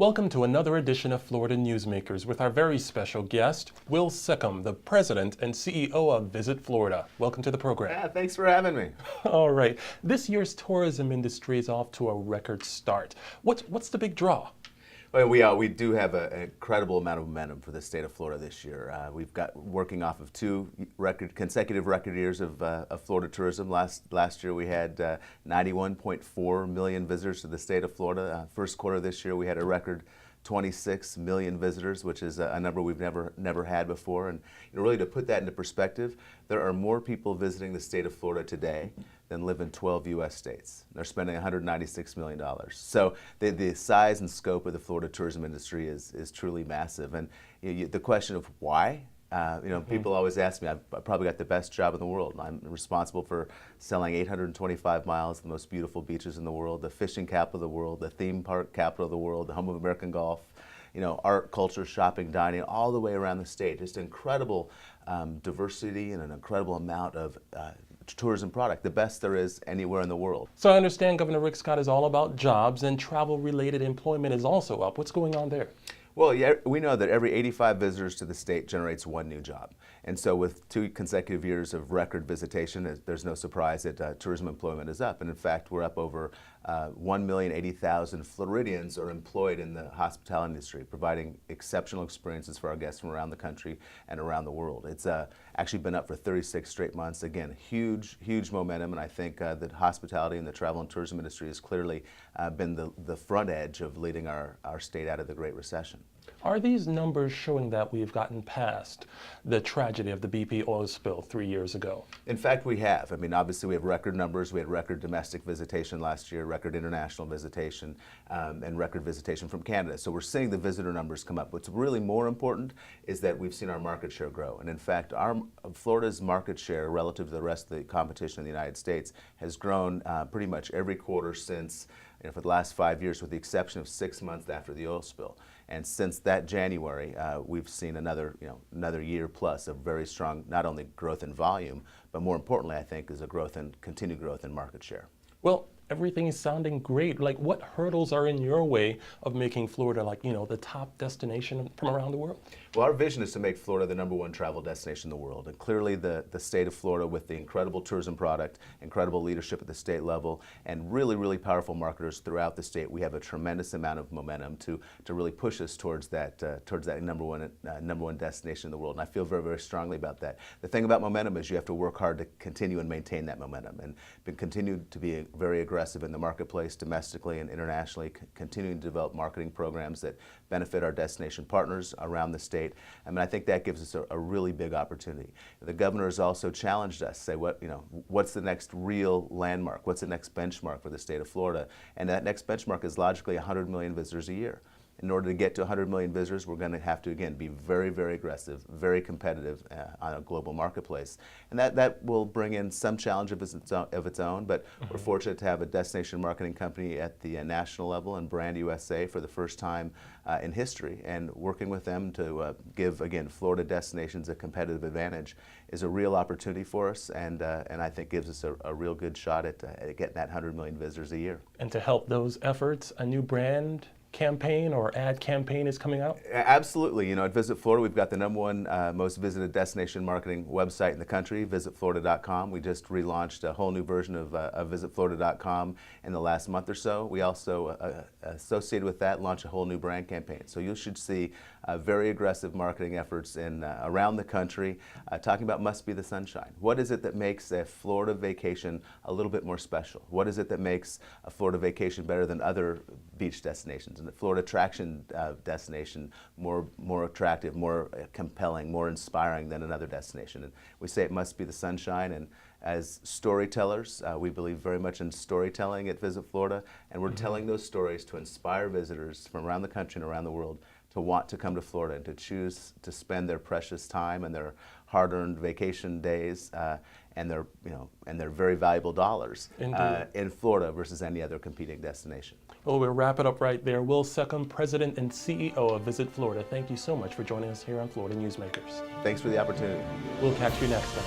Welcome to another edition of Florida Newsmakers with our very special guest, Will Seccombe, the President and CEO of Visit Florida. Welcome to the program. Yeah, thanks for having me. All right. This year's tourism industry is off to a record start. What's the big draw? Well, we do have an incredible amount of momentum for the state of Florida this year. We've got working off of two consecutive record years of Florida tourism. Last year we had 91.4 million visitors to the state of Florida. First quarter this year we had a record 26 million visitors, which is a number we've never had before. And really, to put that into perspective, there are more people visiting the state of Florida today than live in 12 U.S. states. They're spending $196 million. So the size and scope of the Florida tourism industry is truly massive. And the question of why? People always ask me, I've probably got the best job in the world. I'm responsible for selling 825 miles of the most beautiful beaches in the world, the fishing capital of the world, the theme park capital of the world, the home of American golf, art, culture, shopping, dining, all the way around the state. Just incredible diversity and an incredible amount of tourism product, the best there is anywhere in the world. So I understand Governor Rick Scott is all about jobs, and travel-related employment is also up. What's going on there? Well, yeah, we know that every 85 visitors to the state generates one new job. And so with 2 consecutive years of record visitation, there's no surprise that tourism employment is up. And in fact, we're up over 1,080,000 Floridians are employed in the hospitality industry, providing exceptional experiences for our guests from around the country and around the world. It's actually been up for 36 straight months. Again, huge momentum, and I think that hospitality and the travel and tourism industry has clearly been the front edge of leading our state out of the Great Recession. Are these numbers showing that we've gotten past the tragedy of the BP oil spill 3 years ago? In fact, we have. I mean, obviously we have record numbers. We had record domestic visitation last year, record international visitation, and record visitation from Canada. So we're seeing the visitor numbers come up. What's really more important is that we've seen our market share grow. And in fact, Florida's market share relative to the rest of the competition in the United States has grown pretty much every quarter since, for the last 5 years, with the exception of 6 months after the oil spill. And since that January, we've seen another year plus of very strong, not only growth in volume, but more importantly, I think, is a continued growth in market share. Well, everything is sounding great. Like, what hurdles are in your way of making Florida, the top destination from around the world? Well, our vision is to make Florida the #1 travel destination in the world. And clearly the state of Florida, with the incredible tourism product, incredible leadership at the state level, and really powerful marketers throughout the state, we have a tremendous amount of momentum to really push us towards that #1 destination in the world. And I feel very strongly about that. The thing about momentum is you have to work hard to continue and maintain that momentum, and continue to be very aggressive in the marketplace domestically and internationally, continuing to develop marketing programs that benefit our destination partners around the state. I mean, I think that gives us a really big opportunity. The governor has also challenged us, say, what's the next real landmark? What's the next benchmark for the state of Florida? And that next benchmark is logically 100 million visitors a year. In order to get to 100 million visitors, we're going to have to, again, be very aggressive, very competitive on a global marketplace. And that will bring in some challenge of its own, but we're fortunate to have a destination marketing company at the national level and Brand USA for the first time in history. And working with them to give, again, Florida destinations a competitive advantage is a real opportunity for us, and I think gives us a real good shot at getting that 100 million visitors a year. And to help those efforts, a new brand campaign or ad campaign is coming out? Absolutely. At Visit Florida, we've got the #1 most visited destination marketing website in the country, visitflorida.com. We just relaunched a whole new version of visitflorida.com in the last month or so. We also, associated with that, launched a whole new brand campaign. So you should see very aggressive marketing efforts around the country, talking about Must Be the Sunshine. What is it that makes a Florida vacation a little bit more special? What is it that makes a Florida vacation better than other beach destinations? And the Florida attraction destination more attractive, more compelling, more inspiring than another destination. And we say it must be the sunshine. And as storytellers, we believe very much in storytelling at Visit Florida, and we're telling those stories to inspire visitors from around the country and around the world to want to come to Florida and to choose to spend their precious time and their hard-earned vacation days and their very valuable dollars in Florida versus any other competing destination. Well, we'll wrap it up right there. Will Seccombe, President and CEO of Visit Florida, thank you so much for joining us here on Florida Newsmakers. Thanks for the opportunity. We'll catch you next time.